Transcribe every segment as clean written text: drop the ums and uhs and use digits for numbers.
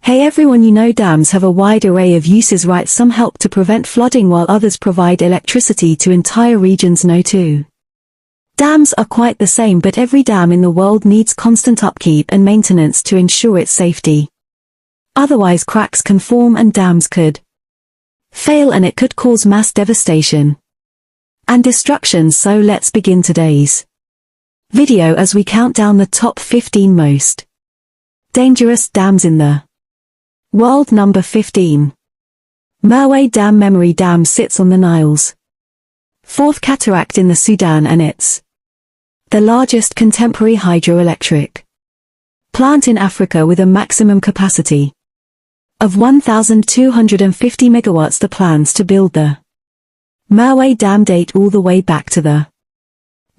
Hey everyone, you know dams have a wide array of uses, right? Some help to prevent flooding while others provide electricity to entire regions. No two dams are quite the same, but every dam in the world needs constant upkeep and maintenance to ensure its safety. Otherwise cracks can form and dams could fail, and it could cause mass devastation and destruction. So let's begin today's video as we count down the top 15 most dangerous dams in the world. Number 15. Mosul Dam. Memory Dam sits on the Nile's fourth cataract in the Sudan, and it's the largest contemporary hydroelectric plant in Africa with a maximum capacity of 1,250 megawatts. The plans to build the Mosul Dam date all the way back to the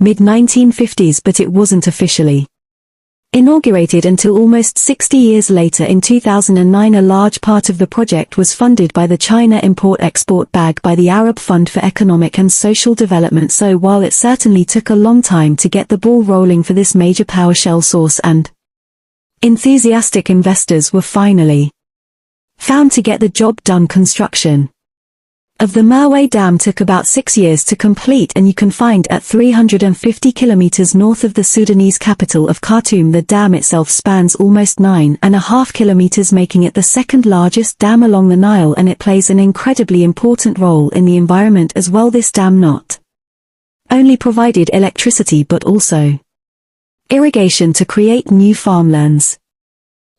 mid-1950s, but it wasn't officially inaugurated until almost 60 years later in 2009. A large part of the project was funded by the China Import-Export Bank by the Arab Fund for Economic and Social Development. So while it certainly took a long time to get the ball rolling for this major PowerShell source, and enthusiastic investors were finally found to get the job done, construction of the Mosul Dam took about 6 years to complete, and you can find at 350 kilometers north of the Sudanese capital of Khartoum. The dam itself spans almost 9.5 kilometers, making it the second largest dam along the Nile, and it plays an incredibly important role in the environment as well. This dam not only provided electricity but also irrigation to create new farmlands,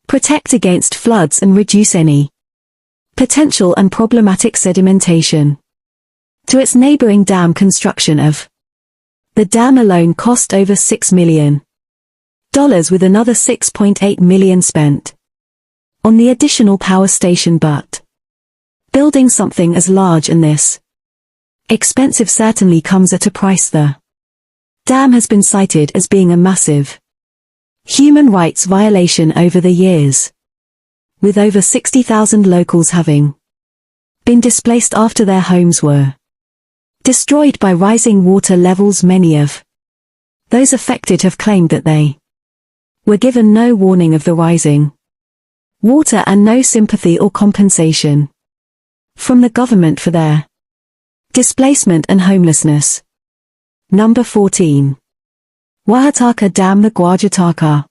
protect against floods, and reduce any potential and problematic sedimentation. To its neighboring dam, construction of the dam alone cost over $6 million, with another $6.8 million spent on the additional power station. But building something as large and this expensive certainly comes at a price. The dam has been cited as being a massive human rights violation over the years, with over 60,000 locals having been displaced after their homes were destroyed by rising water levels. Many of those affected have claimed that they were given no warning of the rising water and no sympathy or compensation from the government for their displacement and homelessness. Number 14. Oaxaca Dam. The Oaxaca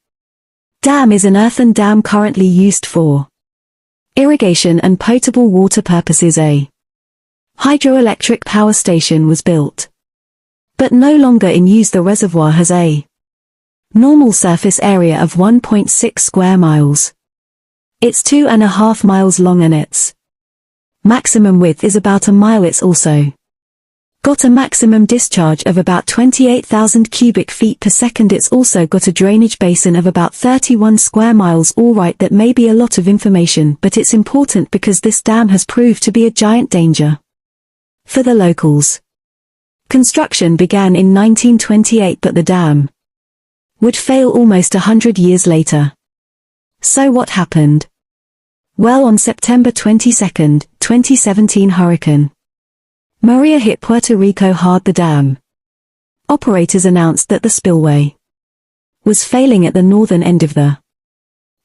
Dam is an earthen dam currently used for irrigation and potable water purposes. A hydroelectric power station was built, but no longer in use. The reservoir has a normal surface area of 1.6 square miles. It's 2.5 miles long, and its maximum width is about a mile. It's also got a maximum discharge of about 28,000 cubic feet per second. It's also got a drainage basin of about 31 square miles. Alright, that may be a lot of information, but it's important because this dam has proved to be a giant danger for the locals. Construction began in 1928, but the dam would fail almost 100 years later. So what happened? Well, on September 22, 2017, Hurricane Maria hit Puerto Rico hard. The dam operators announced that the spillway was failing at the northern end of the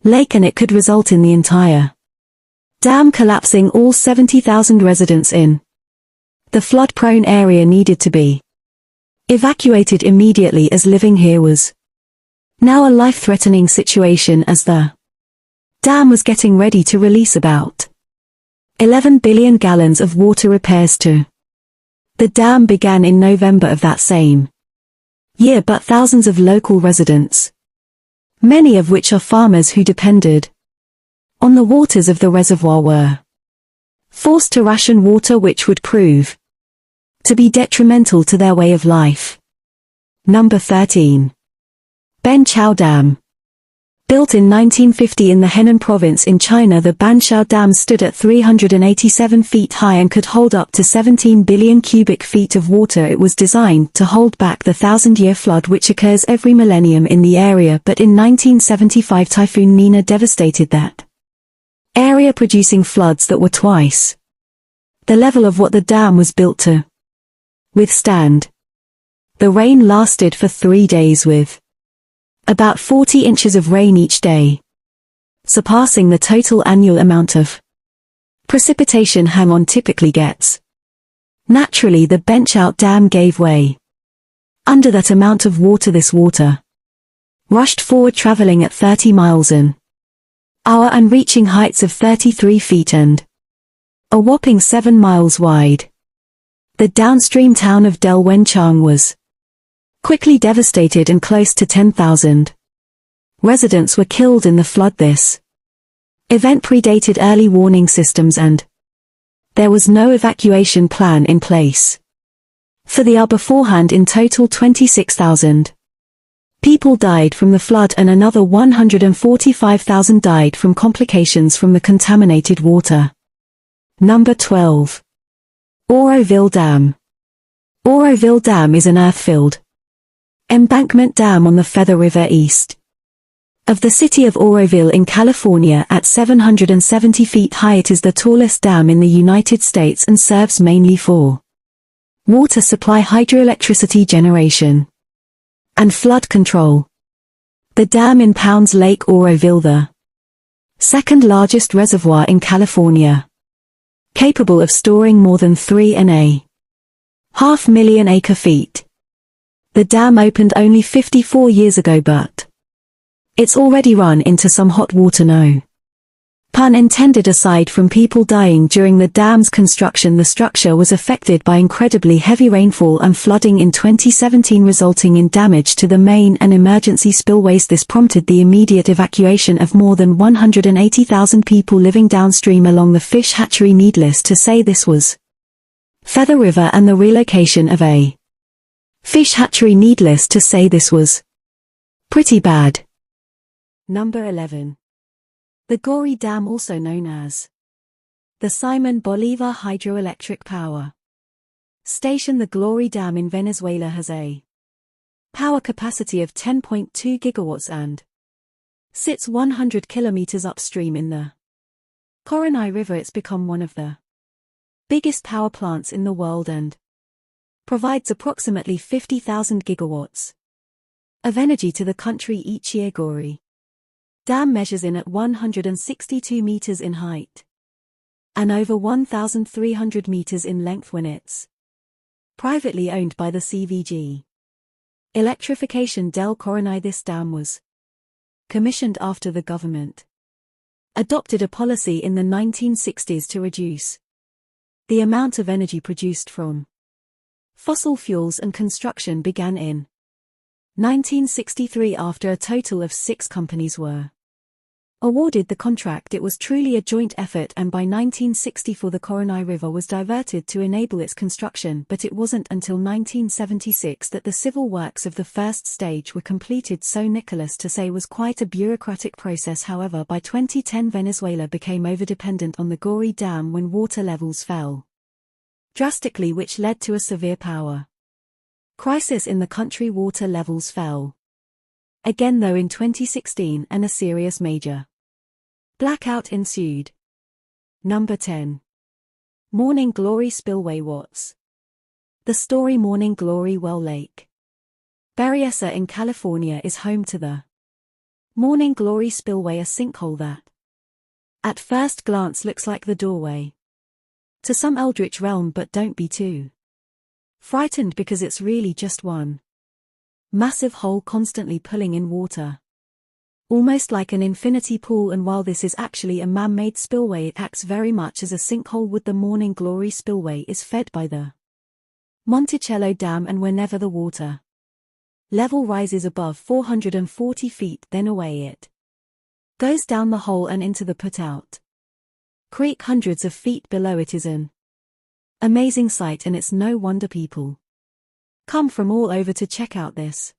lake, and it could result in the entire dam collapsing. All 70,000 residents in the flood-prone area needed to be evacuated immediately, as living here was now a life-threatening situation, as the dam was getting ready to release about 11 billion gallons of water. Repairs to the dam began in November of that same year, but thousands of local residents, many of which are farmers who depended on the waters of the reservoir, were forced to ration water, which would prove to be detrimental to their way of life. Number 13. Banqiao Dam. Built in 1950 in the Henan province in China, the Banqiao Dam stood at 387 feet high and could hold up to 17 billion cubic feet of water. It was designed to hold back the 1,000-year flood which occurs every millennium in the area, but in 1975 Typhoon Nina devastated that area, producing floods that were twice the level of what the dam was built to withstand. The rain lasted for 3 days with about 40 inches of rain each day. surpassing the total annual amount of precipitation Hang-On typically gets. Naturally, the Benchout Dam gave way. Under that amount of water, this water rushed forward, traveling at 30 miles an hour and reaching heights of 33 feet and a whopping 7 miles wide. The downstream town of Del Wenchang was quickly devastated and close to 10,000 residents were killed in the flood. This event predated early warning systems and there was no evacuation plan in place for the beforehand. In total, 26,000 people died from the flood and another 145,000 died from complications from the contaminated water. Number 12. Oroville Dam. Oroville Dam is an earth-filled embankment dam on the Feather River east of the city of Oroville in California at 770 feet high. It is the tallest dam in the United States and serves mainly for water supply, hydroelectricity generation, and flood control. The dam impounds Lake Oroville, the second largest reservoir in California, capable of storing more than 3.5 million acre-feet. The dam opened only 54 years ago, but it's already run into some hot water, no pun intended. Aside from people dying during the dam's construction, the structure was affected by incredibly heavy rainfall and flooding in 2017, resulting in damage to the main and emergency spillways. This prompted the immediate evacuation of more than 180,000 people living downstream along the fish hatchery. Needless to say, this was Feather River and the relocation of a fish hatchery. Needless to say, this was pretty bad. Number 11. The Gorges Dam, also known as the Simon Bolivar Hydroelectric Power Station. The Gorges Dam in Venezuela has a power capacity of 10.2 gigawatts and sits 100 kilometers upstream in the Coronai River. It's become one of the biggest power plants in the world and provides approximately 50,000 gigawatts of energy to the country each year. Gorges Dam measures in at 162 meters in height and over 1,300 meters in length. When it's privately owned by the CVG Electrification del Coronai, this dam was commissioned after the government adopted a policy in the 1960s to reduce the amount of energy produced from fossil fuels, and construction began in 1963 after a total of 6 companies were awarded the contract. It was truly a joint effort, and by 1964 the Coronai River was diverted to enable its construction, but it wasn't until 1976 that the civil works of the first stage were completed. So needless to say, was quite a bureaucratic process. However, by 2010 Venezuela became overdependent on the Gorges Dam when water levels fell drastically, which led to a severe power crisis in the country. Water levels fell again though in 2016, and a serious major blackout ensued. Number 10. Morning Glory Spillway. What's the story? Morning Glory Well Lake Berryessa in California is home to the Morning Glory Spillway, a sinkhole that at first glance looks like the doorway to some eldritch realm, but don't be too frightened, because it's really just one massive hole constantly pulling in water, almost like an infinity pool. And while this is actually a man-made spillway, it acts very much as a sinkhole would. The Morning Glory Spillway is fed by the Monticelle Dam, and whenever the water level rises above 440 feet, then away it goes down the hole and into the put-out creek hundreds of feet below. It is an amazing sight, and it's no wonder people come from all over to check out this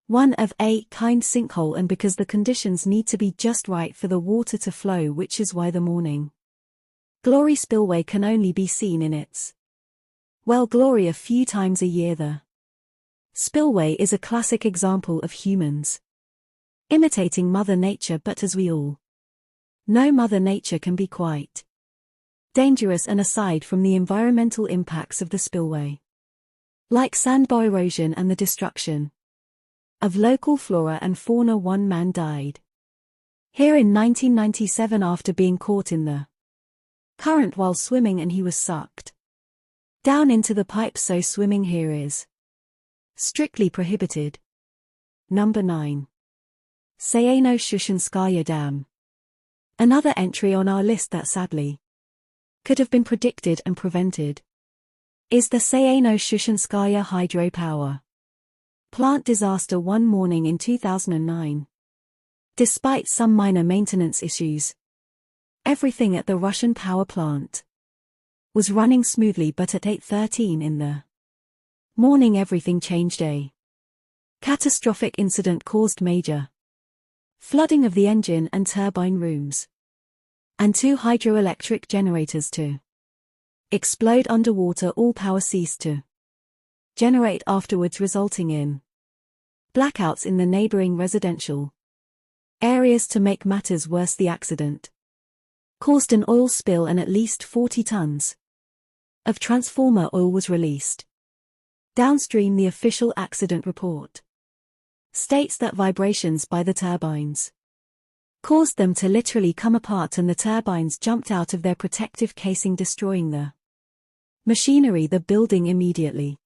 one of a kind sinkhole, and because the conditions need to be just right for the water to flow, which is why the Morning Glory Spillway can only be seen in its glory a few times a year. The spillway is a classic example of humans imitating Mother Nature, but as we all know, Mother Nature can be quite dangerous. And aside from the environmental impacts of the spillway, like sandbar erosion and the destruction of local flora and fauna, 1 man died Here in 1997 after being caught in the current while swimming and he was sucked down into the pipe, so swimming here is strictly prohibited. Number 9. Sayano-Shushenskaya Dam. Another entry on our list that sadly could have been predicted and prevented is the Sayano-Shushenskaya hydropower plant disaster one morning in 2009. Despite some minor maintenance issues, everything at the Russian power plant was running smoothly, but at 8:13 in the morning everything changed. A catastrophic incident caused major flooding of the engine and turbine rooms, and 2 hydroelectric generators to explode underwater. All power ceased to generate afterwards, resulting in blackouts in the neighboring residential areas. To make matters worse, the accident caused an oil spill and at least 40 tons of transformer oil was released. Downstream, the official accident report states that vibrations by the turbines caused them to literally come apart, and the turbines jumped out of their protective casing, destroying the machinery. The building immediately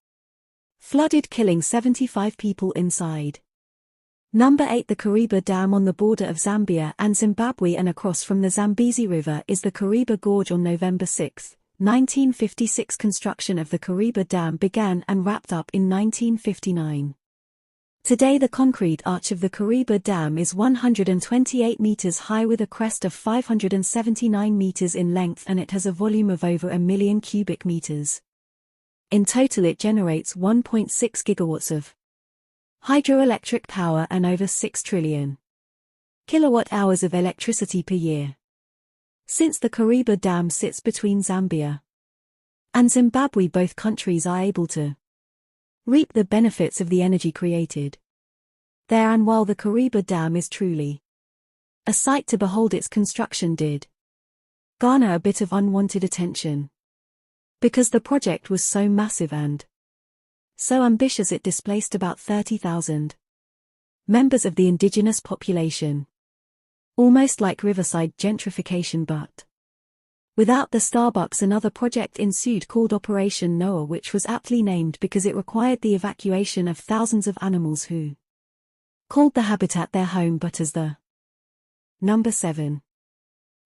flooded, killing 75 people inside. Number 8. The Kariba Dam. On the border of Zambia and Zimbabwe and across from the Zambezi River is the Kariba Gorge. On November 6, 1956, construction of the Kariba Dam began and wrapped up in 1959. Today the concrete arch of the Kariba Dam is 128 meters high with a crest of 579 meters in length, and it has a volume of over 1 million cubic meters. In total it generates 1.6 gigawatts of hydroelectric power and over 6 trillion kilowatt-hours of electricity per year. Since the Kariba Dam sits between Zambia and Zimbabwe, both countries are able to reap the benefits of the energy created there, and while the Kariba Dam is truly a sight to behold, its construction did garner a bit of unwanted attention because the project was so massive and so ambitious. It displaced about 30,000 members of the indigenous population, almost like riverside gentrification, but without the Starbucks. Another project ensued called Operation Noah, which was aptly named because it required the evacuation of thousands of animals who called the habitat their home. But as the Number 7.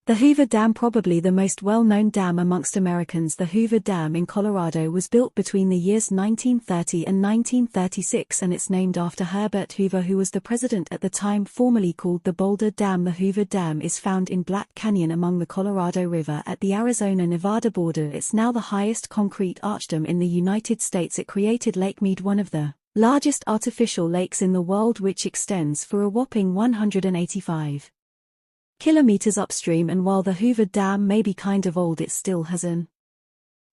The Hoover Dam. Probably the most well-known dam amongst Americans, the Hoover Dam in Colorado was built between the years 1930 and 1936, and it's named after Herbert Hoover, who was the president at the time. Formerly called the Boulder Dam, the Hoover Dam is found in Black Canyon among the Colorado River at the Arizona-Nevada border. It's now the highest concrete arch dam in the United States. It created Lake Mead, one of the largest artificial lakes in the world, which extends for a whopping 185 kilometers upstream. And while the Hoover Dam may be kind of old, it still has an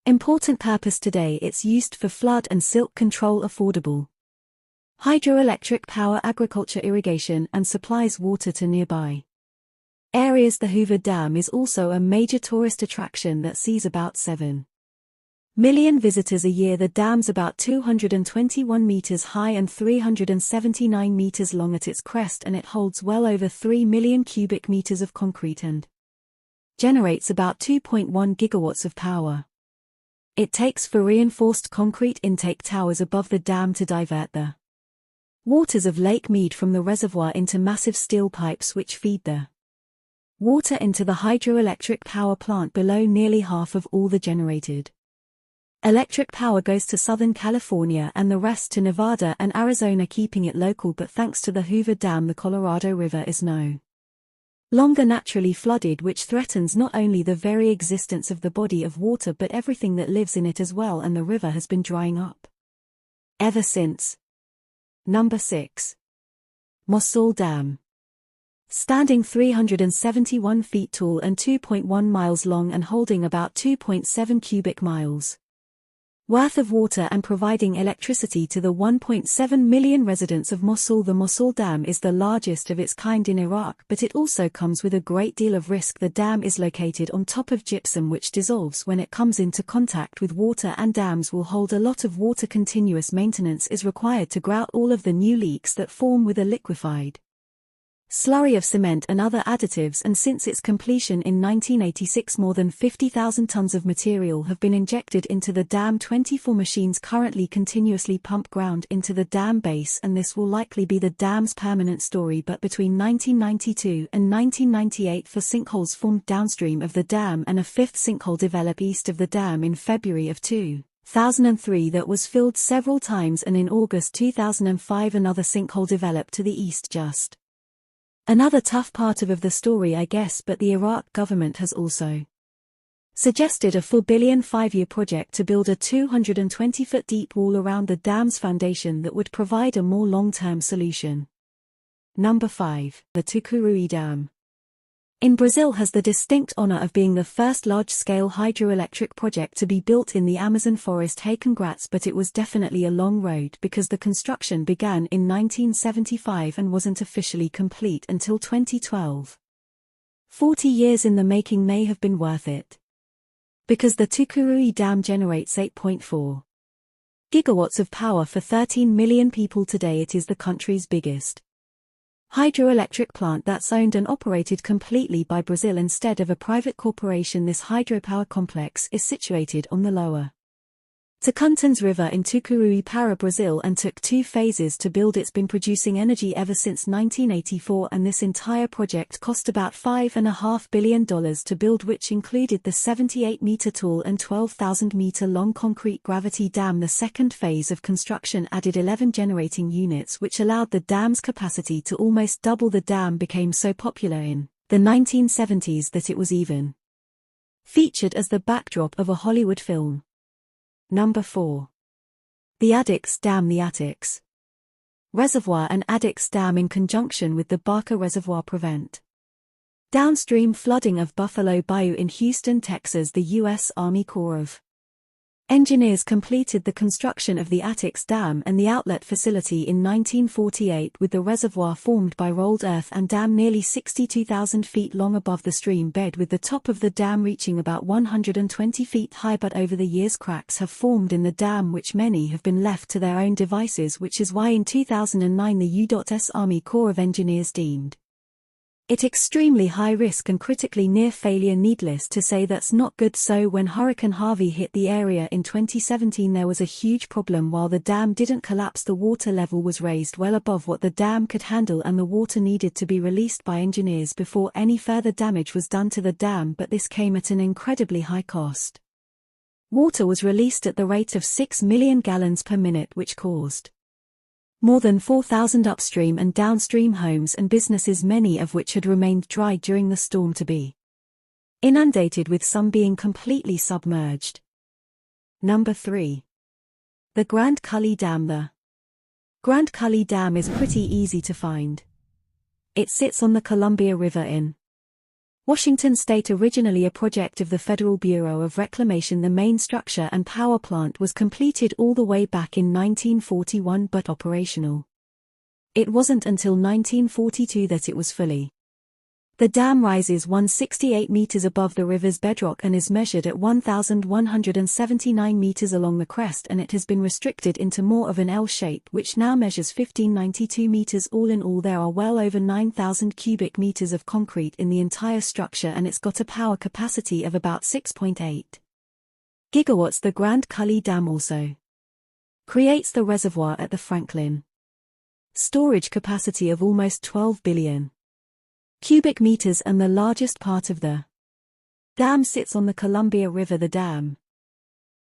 important purpose today. It's used for flood and silt control, affordable hydroelectric power, agriculture, irrigation, and supplies water to nearby areas. The Hoover Dam is also a major tourist attraction that sees about 7 million visitors a year. The dam's about 221 meters high and 379 meters long at its crest, and it holds well over 3 million cubic meters of concrete and generates about 2.1 gigawatts of power. It takes for reinforced concrete intake towers above the dam to divert the waters of Lake Mead from the reservoir into massive steel pipes which feed the water into the hydroelectric power plant below. Nearly half of all the generated electric power goes to Southern California and the rest to Nevada and Arizona, keeping it local. But thanks to the Hoover Dam, the Colorado River is no longer naturally flooded, which threatens not only the very existence of the body of water but everything that lives in it as well, and the river has been drying up ever since. Number 6. Mosul Dam. Standing 371 feet tall and 2.1 miles long and holding about 2.7 cubic miles worth of water and providing electricity to the 1.7 million residents of Mosul. The Mosul Dam is the largest of its kind in Iraq, but it also comes with a great deal of risk. The dam is located on top of gypsum, which dissolves when it comes into contact with water, and dams will hold a lot of water. Continuous maintenance is required to grout all of the new leaks that form with a liquefied slurry of cement and other additives, and since its completion in 1986 more than 50,000 tons of material have been injected into the dam. 24 machines currently continuously pump ground into the dam base, and this will likely be the dam's permanent story. But between 1992 and 1998 4 sinkholes formed downstream of the dam, and a fifth sinkhole developed east of the dam in February of 2003 that was filled several times, and in August 2005 another sinkhole developed to the east. Just another tough part of the story, I guess, but the Iraq government has also suggested a $4 billion 5-year project to build a 220-foot deep wall around the dam's foundation that would provide a more long-term solution. Number 5. The Tucuruí Dam in Brazil has the distinct honor of being the first large-scale hydroelectric project to be built in the Amazon forest. Hey, congrats, but it was definitely a long road because the construction began in 1975 and wasn't officially complete until 2012. 40 years in the making may have been worth it, because the Tucuruí Dam generates 8.4 gigawatts of power for 13 million people. Today it is the country's biggest hydroelectric plant that's owned and operated completely by Brazil instead of a private corporation. This hydropower complex is situated on the lower Tocantins River in Tucuruí, Para, Brazil, and took 2 phases to build. It's been producing energy ever since 1984, and this entire project cost about $5.5 billion to build, which included the 78-meter tall and 12,000-meter long concrete gravity dam. The second phase of construction added 11 generating units, which allowed the dam's capacity to almost double. The dam became so popular in the 1970s that it was even featured as the backdrop of a Hollywood film. Number 4. The Addicks Dam. The Addicks Reservoir and Addicks Dam in conjunction with the Barker Reservoir prevent downstream flooding of Buffalo Bayou in Houston, Texas. The U.S. Army Corps of Engineers completed the construction of the Addicks Dam and the outlet facility in 1948, with the reservoir formed by rolled earth and dam nearly 62,000 feet long above the stream bed, with the top of the dam reaching about 120 feet high. But over the years cracks have formed in the dam which many have been left to their own devices, which is why in 2009 the U.S. Army Corps of Engineers deemed it extremely high risk and critically near failure. Needless to say, that's not good. So when Hurricane Harvey hit the area in 2017, there was a huge problem. While the dam didn't collapse, the water level was raised well above what the dam could handle, and the water needed to be released by engineers before any further damage was done to the dam. But this came at an incredibly high cost. Water was released at the rate of 6 million gallons per minute, which caused more than 4,000 upstream and downstream homes and businesses, many of which had remained dry during the storm, to be inundated, with some being completely submerged. Number 3. The Grand Coulee Dam. The Grand Coulee Dam is pretty easy to find. It sits on the Columbia River in Washington State. Originally a project of the Federal Bureau of Reclamation, the main structure and power plant was completed all the way back in 1941, but operational it wasn't until 1942 that it was fully. The dam rises 168 meters above the river's bedrock and is measured at 1,179 meters along the crest, and it has been restricted into more of an L shape, which now measures 1,592 meters. All in all, there are well over 9,000 cubic meters of concrete in the entire structure, and it's got a power capacity of about 6.8 gigawatts. The Grand Coulee Dam also creates the reservoir at the Franklin storage capacity of almost 12 billion cubic meters, and the largest part of the dam sits on the Columbia River. The dam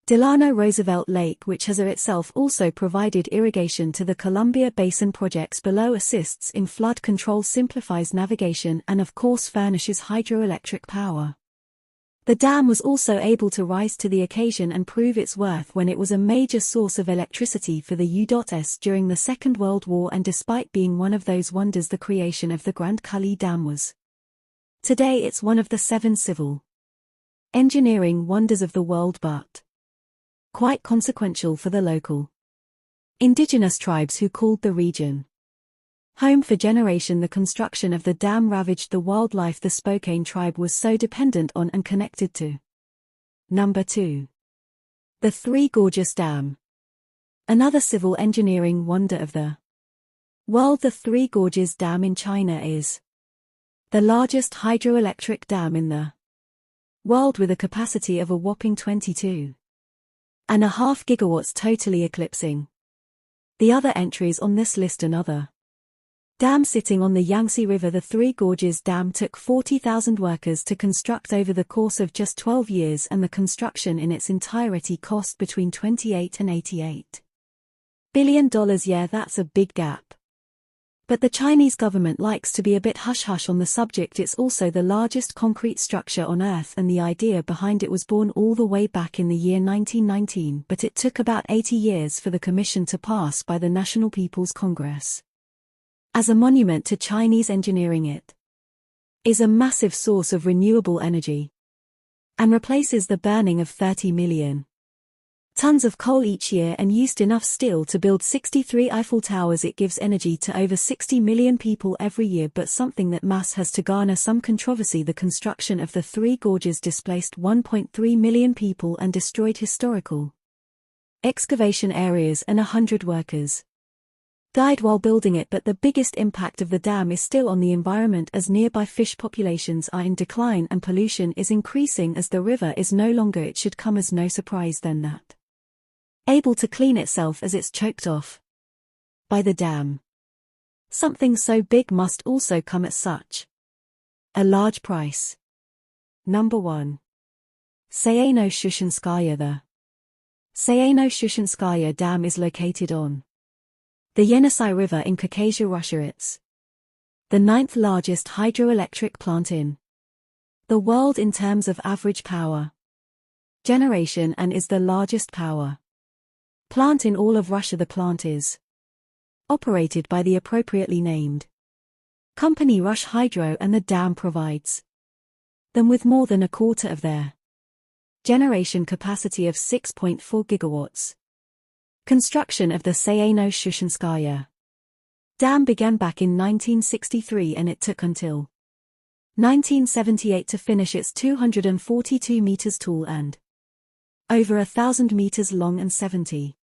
Delano Roosevelt Lake, which has itself also provided irrigation to the Columbia Basin. Projects below assists in flood control, simplifies navigation, and of course furnishes hydroelectric power. The dam was also able to rise to the occasion and prove its worth when it was a major source of electricity for the U.S. during the Second World War, and despite being one of those wonders the creation of the Grand Coulee Dam was, today it's one of the 7 civil engineering wonders of the world, but quite consequential for the local indigenous tribes who called the region home for generation. The construction of the dam ravaged the wildlife the Spokane tribe was so dependent on and connected to. Number 2. The Three Gorges Dam. Another civil engineering wonder of the World. The Three Gorges Dam in China is the largest hydroelectric dam in the world, with a capacity of a whopping 22.5 gigawatts, totally eclipsing the other entries on this list. Another dam sitting on the Yangtze River, the Three Gorges Dam, took 40,000 workers to construct over the course of just 12 years, and the construction in its entirety cost between $28 and $88 billion. Yeah, that's a big gap. But the Chinese government likes to be a bit hush-hush on the subject. It's also the largest concrete structure on Earth, and the idea behind it was born all the way back in the year 1919, but it took about 80 years for the commission to pass by the National People's Congress. As a monument to Chinese engineering, it is a massive source of renewable energy and replaces the burning of 30 million tons of coal each year, and used enough steel to build 63 Eiffel Towers. It gives energy to over 60 million people every year. But something that has to garner some controversy: the construction of the Three Gorges displaced 1.3 million people and destroyed historical excavation areas, and 100 workers died while building it. But the biggest impact of the dam is still on the environment, as nearby fish populations are in decline and pollution is increasing as the river is no longer, it should come as no surprise then, that able to clean itself, as it's choked off by the dam. Something so big must also come at such a large price. Number 1. Sayano-Shushenskaya. The Sayano-Shushenskaya Dam is located on the Yenisei River in Caucasia, Russia. It's the 9th largest hydroelectric plant in the world in terms of average power generation, and is the largest power plant in all of Russia. The plant is operated by the appropriately named company Rush Hydro, and the dam provides them with more than a quarter of their generation capacity of 6.4 gigawatts. Construction of the Sayano-Shushenskaya Dam began back in 1963, and it took until 1978 to finish. Its 242 meters tall and over 1,000 meters long, and 70%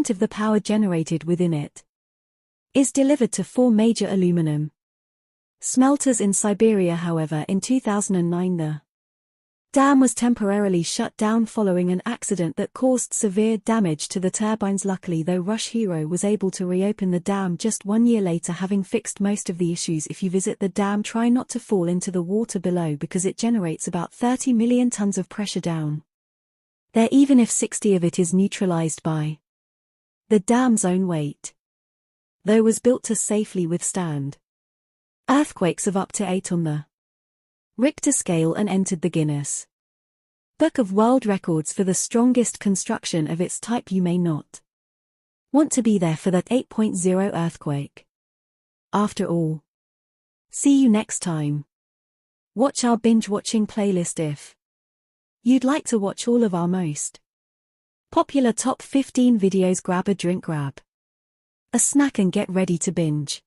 of the power generated within it is delivered to 4 major aluminum smelters in Siberia. However, in 2009 the dam was temporarily shut down following an accident that caused severe damage to the turbines. Luckily, though, Rush Hero was able to reopen the dam just 1 year later, having fixed most of the issues. If you visit the dam, try not to fall into the water below, because it generates about 30 million tons of pressure down there, even if 60 of it is neutralized by the dam's own weight. Though was built to safely withstand earthquakes of up to 8 on the Richter scale, and entered the Guinness Book of World Records for the strongest construction of its type. You may not want to be there for that 8.0 earthquake. After all, see you next time. Watch our binge-watching playlist if you'd like to watch all of our most popular top 15 videos. Grab a drink, grab a snack, and get ready to binge.